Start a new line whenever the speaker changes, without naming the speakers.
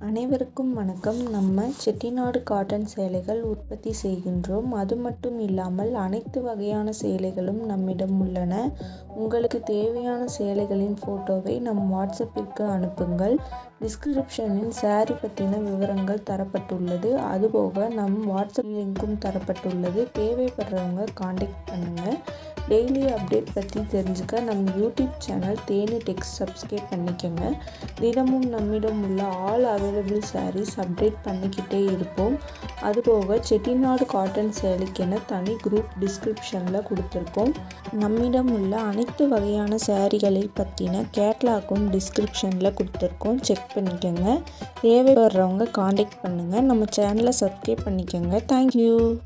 அனைவருக்கும் வணக்கம். நம்ம செட்டிநாடு காட்டன் சேலைகள் உற்பத்தி செய்கின்றோம். அது மட்டும் இல்லாமல் அனைத்து வகையான சேலைகளும் நம்மிடம் உள்ளன. உங்களுக்கு தேவையான சேலைகளின் ஃபோட்டோவை நம் வாட்ஸ்அப்பிற்கு அனுப்புங்கள். டிஸ்கிரிப்ஷனில் சாரி பற்றின விவரங்கள் தரப்பட்டுள்ளது. அதுபோக நம் வாட்ஸ்அப் லிங்க்கும் தரப்பட்டுள்ளது. தேவைப்படுறவங்க காண்டாக்ட் பண்ணுங்கள். டெய்லி அப்டேட் பற்றி தெரிஞ்சுக்க நம்ம யூடியூப் சேனல் தேனி டெக்ஸ் சப்ஸ்கிரைப் பண்ணிக்கோங்க. தினமும் நம்மிடம் உள்ள ஆல் அவைலபிள் சாரீஸ் அப்டேட் பண்ணிக்கிட்டே இருப்போம். அதுபோக செட்டிநாடு காட்டன் சேலைக்கென தனி குரூப் டிஸ்கிரிப்ஷனில் கொடுத்துருக்கோம். நம்மிடம் உள்ள அனைத்து வகையான சாரீகளை பற்றின கேட்லாக்கும் டிஸ்கிரிப்ஷனில் கொடுத்துருக்கோம். செக் பண்ணிக்கோங்க. தேவைப்படுறவங்க காண்டாக்ட் பண்ணுங்கள். நம்ம சேனலை சப்ஸ்கிரைப் பண்ணிக்கோங்க. தேங்க்யூ.